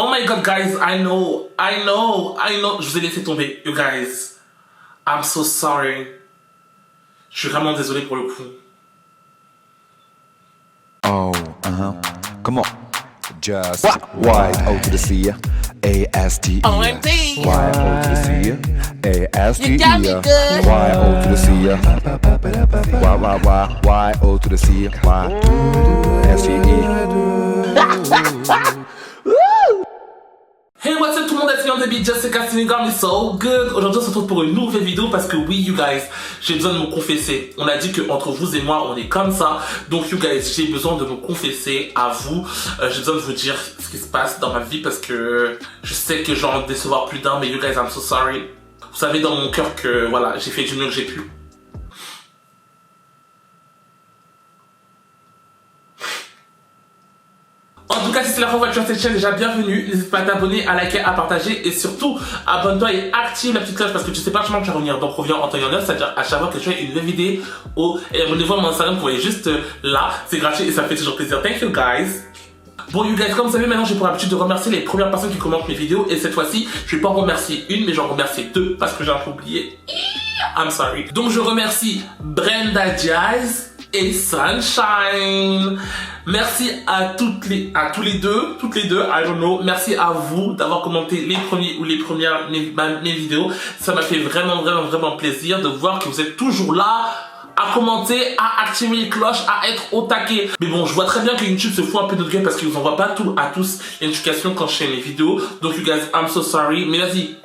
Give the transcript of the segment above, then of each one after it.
Oh my god, guys, I know. Je vous ai laissé tomber, you guys. I'm so sorry. Je suis vraiment désolé pour le coup. Oh, come on. Just Y-O to the C, A-S-T-E. OMG. Y-O to the C, A-S-T-E. You got me good. Y-O to the C, Y-O to the C, Y-S-T-E. Hey, what's up tout le monde, c'est Baby Jessica Sinigar, mais so good. Aujourd'hui on se retrouve pour une nouvelle vidéo parce que oui, you guys, j'ai besoin de me confesser. On a dit que entre vous et moi, on est comme ça. Donc you guys, j'ai besoin de me confesser à vous. J'ai besoin de vous dire ce qui se passe dans ma vie parce que je sais que j'ai envie de décevoir plus d'un, mais you guys, I'm so sorry. Vous savez dans mon cœur que voilà, j'ai fait du mieux que j'ai pu. En tout cas, si c'est la première fois que tu es sur cette chaîne, déjà bienvenue. N'hésite pas à t'abonner, à liker, à partager et surtout abonne-toi et active la petite cloche parce que tu sais pas comment tu vas revenir. Donc reviens en temps et en heure, c'est-à-dire à chaque fois que tu fais une nouvelle vidéo. Et abonnez-vous à mon Instagram, vous voyez juste là, c'est gratuit et ça me fait toujours plaisir. Thank you guys. Bon you guys, comme vous savez maintenant j'ai pour habitude de remercier les premières personnes qui commentent mes vidéos et cette fois-ci je vais pas en remercier une mais j'en remercie deux parce que j'ai un peu oublié. I'm sorry. Donc je remercie Brenda Diaz et Sunshine. Merci à tous les deux, I don't know. Merci à vous d'avoir commenté les premiers ou les premières mes vidéos. Ça m'a fait vraiment plaisir de voir que vous êtes toujours là à commenter, à activer les cloches, à être au taquet. Mais bon, je vois très bien que YouTube se fout un peu de notre gueule parce qu'ils vous envoient pas à tous les notifications quand je fais mes vidéos. Donc you guys, I'm so sorry. Mais vas-y,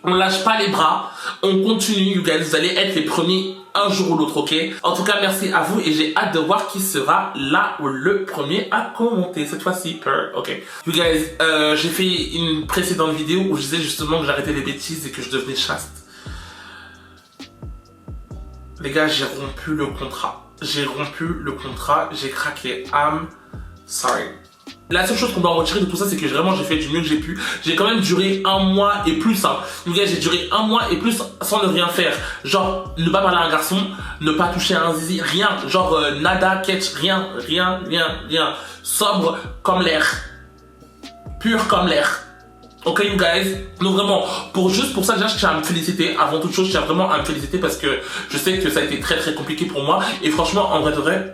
on lâche pas les bras, on continue, you guys, vous allez être les premiers un jour ou l'autre, ok? En tout cas, merci à vous et j'ai hâte de voir qui sera là ou le premier à commenter cette fois-ci, ok? You guys, j'ai fait une précédente vidéo où je disais justement que j'arrêtais les bêtises et que je devenais chaste. Les gars, j'ai rompu le contrat. J'ai craqué. I'm sorry. La seule chose qu'on doit en retirer de tout ça, c'est que vraiment j'ai fait du mieux que j'ai pu. J'ai quand même duré un mois et plus. Les gars, j'ai duré un mois et plus sans ne rien faire. Genre, ne pas parler à un garçon, ne pas toucher à un zizi, rien. Genre, nada, catch, rien. Sobre comme l'air. Pur comme l'air. Ok, you guys. Donc vraiment, juste pour ça, déjà, je tiens à me féliciter. Avant toute chose, je tiens vraiment à me féliciter parce que je sais que ça a été très compliqué pour moi. Et franchement, en vrai de vrai,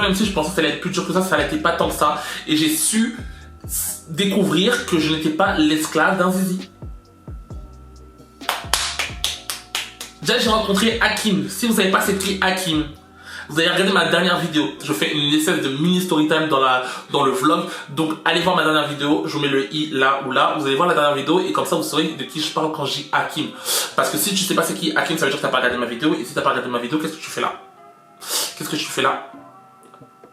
même si je pensais que ça allait être plus dur que ça n'allait pas tant que ça. Et j'ai su découvrir que je n'étais pas l'esclave d'un zizi. Déjà, j'ai rencontré Hakim. Si vous savez pas c'est qui Hakim, vous allez regarder ma dernière vidéo. Je fais une espèce de mini story time dans le vlog. Donc, allez voir ma dernière vidéo. Je vous mets le i là ou là. Vous allez voir la dernière vidéo et comme ça, vous saurez de qui je parle quand je dis Hakim. Parce que si tu sais pas c'est qui Hakim, ça veut dire que t'as pas regardé ma vidéo. Et si t'as pas regardé ma vidéo, qu'est-ce que tu fais là?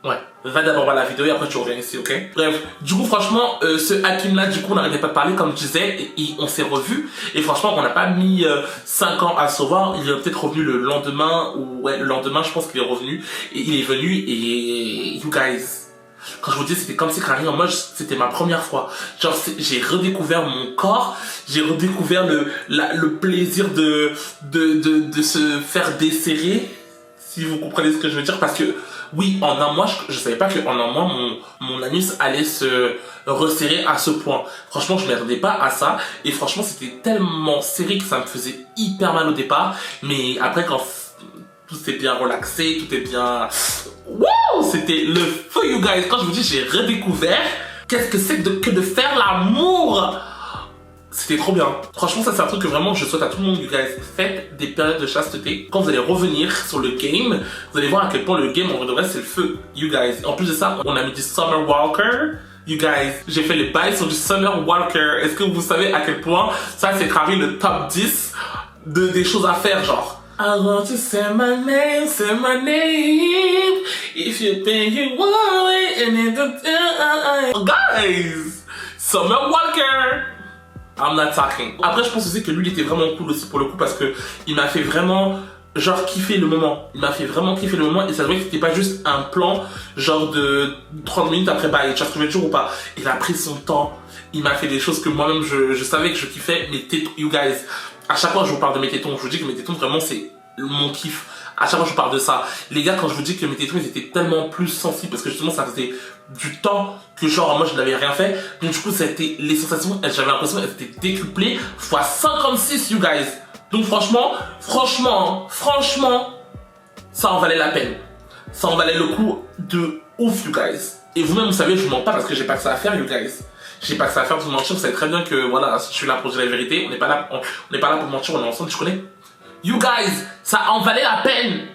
Ouais, va d'abord voir la vidéo et après tu reviens ici, ok? Bref, du coup franchement, ce Hakim là, du coup on n'arrêtait pas de parler comme je disais et on s'est revus. Et franchement on n'a pas mis 5 ans à se voir, il est peut-être revenu le lendemain, ou ouais le lendemain je pense qu'il est revenu. Et il est venu et you guys, quand je vous dis c'était comme si carrément moi c'était ma première fois. Genre j'ai redécouvert mon corps, j'ai redécouvert le plaisir de se faire desserrer. Si vous comprenez ce que je veux dire, parce que oui, en un mois, je savais pas qu'en un mois, mon anus allait se resserrer à ce point. Franchement, je m'attendais pas à ça. Et franchement, c'était tellement serré que ça me faisait hyper mal au départ. Mais après, quand tout s'est bien relaxé, tout est bien... Wow, c'était le feu, you guys. Quand je vous dis, j'ai redécouvert qu'est-ce que c'est que de faire l'amour. C'était trop bien. Franchement, ça c'est un truc que vraiment je souhaite à tout le monde, you guys. Faites des périodes de chasteté. Quand vous allez revenir sur le game, vous allez voir à quel point le game, en vrai de vrai, c'est le feu, you guys. En plus de ça, on a mis du Summer Walker. You guys, j'ai fait les bails sur du Summer Walker. Est-ce que vous savez à quel point ça c'est gravé le top 10 des choses à faire, genre. I want to say my name, if you think you want it, and it guys, Summer Walker. I'm not talking. Après, je pense aussi que lui, il était vraiment cool aussi pour le coup parce que il m'a fait vraiment genre kiffer le moment. Il m'a fait vraiment kiffer le moment et ça se voit que c'était pas juste un plan genre de 30 minutes après bye. Tu vois ce que je veux dire ou pas? Il a pris son temps. Il m'a fait des choses que moi-même je savais que je kiffais. Mes tétons, you guys. À chaque fois que je vous parle de mes tétons, je vous dis que mes tétons vraiment c'est mon kiff. À chaque fois je parle de ça. Les gars, quand je vous dis que mes tétons ils étaient tellement plus sensibles parce que justement ça faisait du temps que genre moi je n'avais rien fait. Donc du coup ça a été, les sensations, j'avais l'impression qu'elles étaient décuplées fois 56 you guys. Donc franchement, ça en valait la peine. Ça en valait le coup de ouf you guys. Et vous-même vous savez, je vous mens pas parce que j'ai pas que ça à faire you guys. J'ai pas que ça à faire de vous mentir, vous savez très bien que voilà, je suis là pour dire la vérité, on n'est pas là pour mentir, on est ensemble, tu connais. You guys, ça en valait la peine.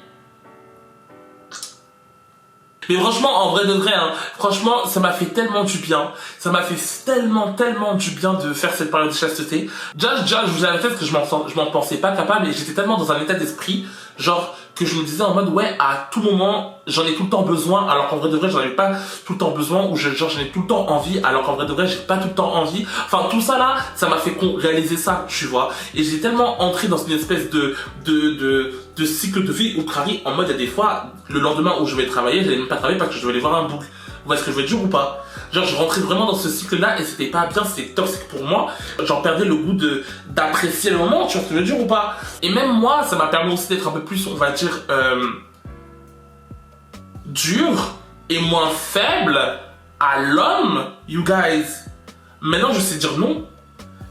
Mais franchement, en vrai de vrai, hein, franchement, ça m'a fait tellement du bien. Ça m'a fait tellement du bien de faire cette période de chasteté. Déjà, je vous avais fait parce que je m'en pensais pas capable et j'étais tellement dans un état d'esprit, genre, que je me disais en mode, ouais, à tout moment, j'en ai tout le temps besoin, alors qu'en vrai de vrai, j'en avais pas tout le temps besoin, ou genre, j'en ai tout le temps envie, alors qu'en vrai de vrai, j'ai pas tout le temps envie. Enfin, tout ça là, ça m'a fait réaliser ça, tu vois. Et j'ai tellement entré dans une espèce de cycle de vie où Crary, en mode, il y a des fois, le lendemain où je vais travailler, j'allais même pas travailler parce que je devais aller voir un book. Vous voyez ce que je veux dire ou pas? Genre, je rentrais vraiment dans ce cycle-là et c'était pas bien, c'était toxique pour moi. J'en perdais le goût d'apprécier le moment, tu vois ce que je veux dire ou pas? Et même moi, ça m'a permis aussi d'être un peu plus, on va dire, dur et moins faible à l'homme, you guys. Maintenant, je sais dire non.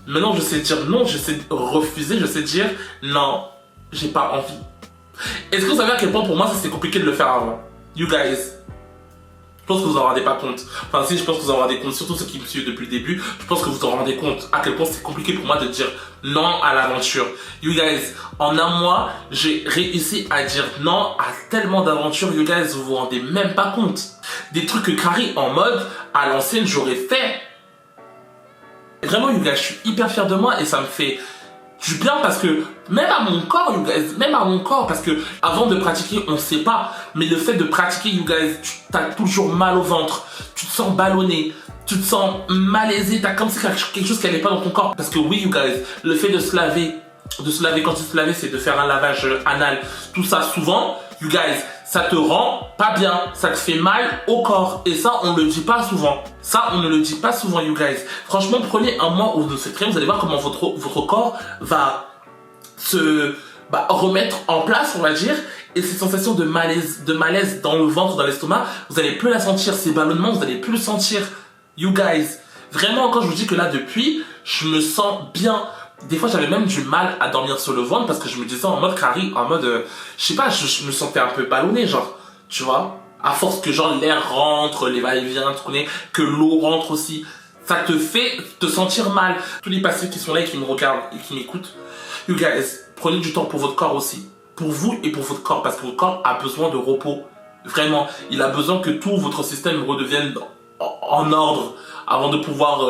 Maintenant, je sais dire non, je sais refuser, je sais dire non, j'ai pas envie. Est-ce que vous savez à quel point pour moi, ça c'était compliqué de le faire avant? You guys. Je pense que vous en rendez pas compte. Enfin si, je pense que vous en rendez compte, surtout ceux qui me suivent depuis le début. Je pense que vous en rendez compte à quel point c'est compliqué pour moi de dire non à l'aventure. You guys, en un mois, j'ai réussi à dire non à tellement d'aventures. You guys, vous vous rendez même pas compte. Des trucs que Crary en mode, à l'ancienne, j'aurais fait. Vraiment, you guys, je suis hyper fier de moi et ça me fait du bien parce que même à mon corps, you guys, même à mon corps, parce que avant de pratiquer, on sait pas, mais le fait de pratiquer, you guys, tu as toujours mal au ventre, tu te sens ballonné, tu te sens malaisé, t'as comme si quelque chose qui n'allait pas dans ton corps. Parce que oui, you guys, le fait de se laver quand il se laver, c'est de faire un lavage anal, tout ça souvent, you guys, ça te rend pas bien, ça te fait mal au corps. Et ça, on ne le dit pas souvent. Ça, on ne le dit pas souvent, you guys. Franchement, prenez un mois ou deux, c'est très, vous allez voir comment votre corps va se remettre en place, on va dire. Et ces sensations de malaise dans le ventre, dans l'estomac, vous allez plus la sentir. Ces ballonnements, vous allez plus le sentir, you guys. Vraiment, quand je vous dis que là, depuis, je me sens bien. Des fois, j'avais même du mal à dormir sur le ventre parce que je me disais en mode Crary, en mode, je sais pas, je me sentais un peu ballonné, genre, tu vois, à force que genre l'air rentre, les va-et-vient, tu connais, que l'eau rentre aussi, ça te fait te sentir mal. Tous les patients qui sont là et qui me regardent et qui m'écoutent, you guys, prenez du temps pour votre corps aussi, pour vous et pour votre corps, parce que votre corps a besoin de repos, vraiment, il a besoin que tout votre système redevienne en ordre avant de pouvoir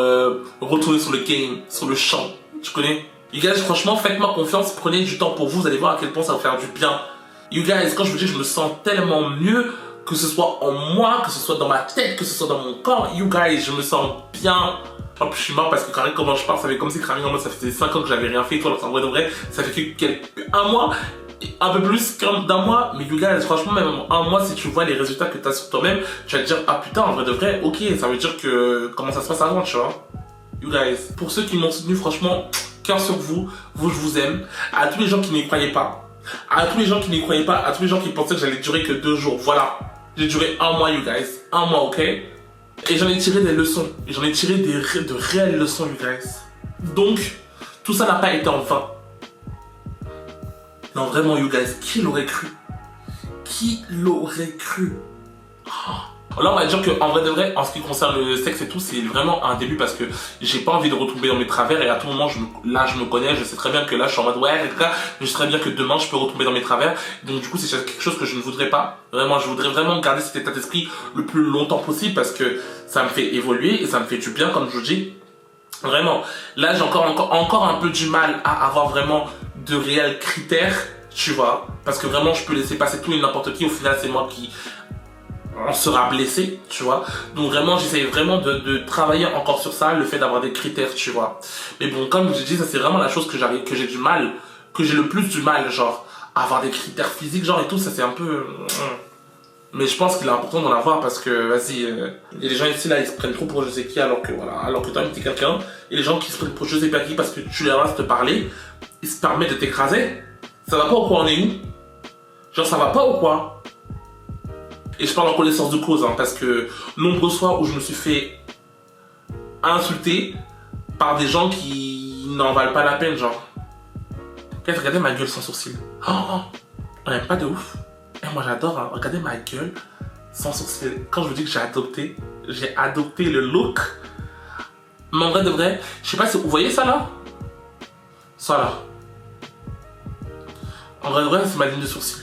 retourner sur le game, sur le champ. Tu connais? You guys, franchement, faites-moi confiance, prenez du temps pour vous, vous allez voir à quel point ça va faire du bien. You guys, quand je vous dis, je me sens tellement mieux, que ce soit en moi, que ce soit dans ma tête, que ce soit dans mon corps. You guys, je me sens bien. En plus, je suis mort parce que Crary, comment je parle, ça fait comme si Crary, en mode, ça faisait 5 ans que j'avais rien fait, toi, en vrai de vrai, ça fait un mois, un peu plus d'un mois, mais you guys, franchement, même un mois, si tu vois les résultats que tu as sur toi-même, tu vas te dire, ah putain, en vrai de vrai, ok, ça veut dire que, comment ça se passe avant, tu vois. You guys, pour ceux qui m'ont soutenu, franchement, cœur sur vous, je vous aime. À tous les gens qui n'y croyaient pas, à tous les gens qui pensaient que j'allais durer que 2 jours, voilà. J'ai duré 1 mois, you guys. 1 mois, ok? Et j'en ai tiré des leçons. J'en ai tiré de réelles leçons, you guys. Donc, tout ça n'a pas été en vain. Non, vraiment, you guys, qui l'aurait cru? Qui l'aurait cru? Là, on va dire qu'en vrai de vrai, en ce qui concerne le sexe et tout, c'est vraiment un début parce que j'ai pas envie de retomber dans mes travers et à tout moment, je me connais, je sais très bien que là, je suis en mode ouais, etc. Je sais très bien que demain, je peux retomber dans mes travers. Donc, du coup, c'est quelque chose que je ne voudrais pas. Vraiment, je voudrais vraiment garder cet état d'esprit le plus longtemps possible parce que ça me fait évoluer et ça me fait du bien, comme je vous dis. Vraiment, là, j'ai encore un peu du mal à avoir vraiment de réels critères, tu vois. Parce que vraiment, je peux laisser passer tout et n'importe qui. Au final, c'est moi qui on sera blessé, tu vois. Donc vraiment, j'essaye vraiment de travailler encore sur ça, le fait d'avoir des critères, tu vois. Mais bon, comme je dis, ça c'est vraiment la chose que j'ai du mal, que j'ai le plus du mal, genre, à avoir des critères physiques, genre et tout, ça c'est un peu... Mais je pense qu'il est important d'en avoir parce que, vas-y, il y a des gens ici là, ils se prennent trop pour je sais qui alors que voilà, alors que toi, t'es quelqu'un, et les gens qui se prennent pour je sais pas qui parce que tu les laisses te parler, ils se permettent de t'écraser. Ça va pas ou quoi, on est où? Genre, ça va pas ou quoi? Et je parle en connaissance de cause, hein, parce que nombreux fois où je me suis fait insulter par des gens qui n'en valent pas la peine, genre. Regardez ma gueule sans sourcils. Oh, oh. On n'aime pas de ouf. Et moi j'adore, hein. Regardez ma gueule sans sourcils. Quand je vous dis que j'ai adopté le look. Mais en vrai de vrai, je sais pas si vous voyez ça là. Ça là. En vrai de vrai, c'est ma ligne de sourcils.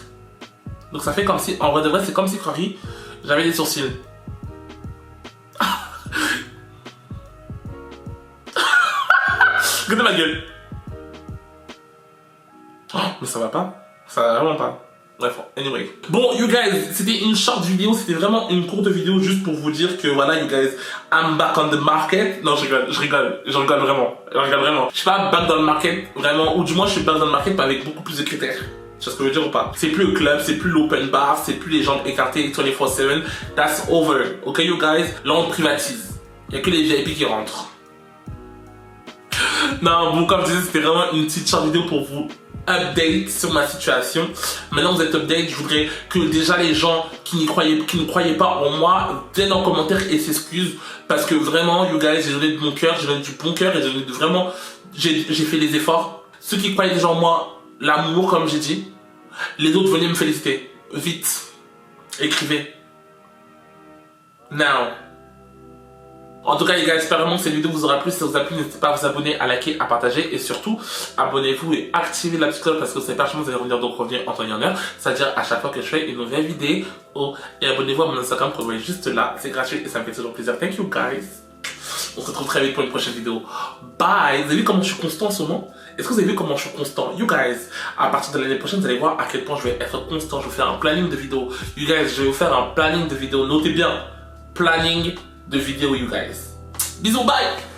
Donc ça fait comme si, en vrai de vrai, c'est comme si Crary, j'avais des sourcils. Regardez ma gueule. Oh, mais ça va pas. Ça va vraiment pas. Bref, anyway. Bon, you guys, c'était une short vidéo, c'était vraiment une courte vidéo juste pour vous dire que voilà, you guys, I'm back on the market. Non, je rigole vraiment. Je suis pas back dans le market, vraiment, ou du moins je suis back dans le market, mais avec beaucoup plus de critères. Tu vois ce que je veux dire ou pas? C'est plus le club, c'est plus l'open bar, c'est plus les jambes écartées 24/7. That's over. Ok, you guys? Là, on privatise. Il y a que les VIP qui rentrent. Non, bon, comme je disais, c'était vraiment une petite short vidéo pour vous update sur ma situation. Maintenant vous êtes update, je voudrais que déjà les gens qui ne croyaient pas en moi viennent en commentaire et s'excusent parce que vraiment, you guys, j'ai donné de mon cœur, j'ai donné du bon cœur et j'ai donné vraiment, j'ai fait des efforts. Ceux qui croyaient déjà en moi, l'amour comme j'ai dit, les autres venez me féliciter. Vite, écrivez. Now. En tout cas les gars, j'espère vraiment que cette vidéo vous aura plu. Si ça vous a plu, n'hésitez pas à vous abonner, à liker, à partager et surtout abonnez-vous et activez la petite cloche parce que vous savez pas comment vous allez revenir en temps et en heure. C'est-à-dire à chaque fois que je fais une nouvelle vidéo. Et abonnez-vous à mon Instagram que vous voyez juste là, c'est gratuit et ça me fait toujours plaisir. Thank you guys. On se retrouve très vite pour une prochaine vidéo. Bye. Vous avez vu comment je suis constant en ce moment? Est-ce que vous avez vu comment je suis constant? You guys, à partir de l'année prochaine, vous allez voir à quel point je vais être constant. Je vais faire un planning de vidéos. You guys, je vais vous faire un planning de vidéos. Notez bien, planning de vidéos, you guys. Bisous, bye!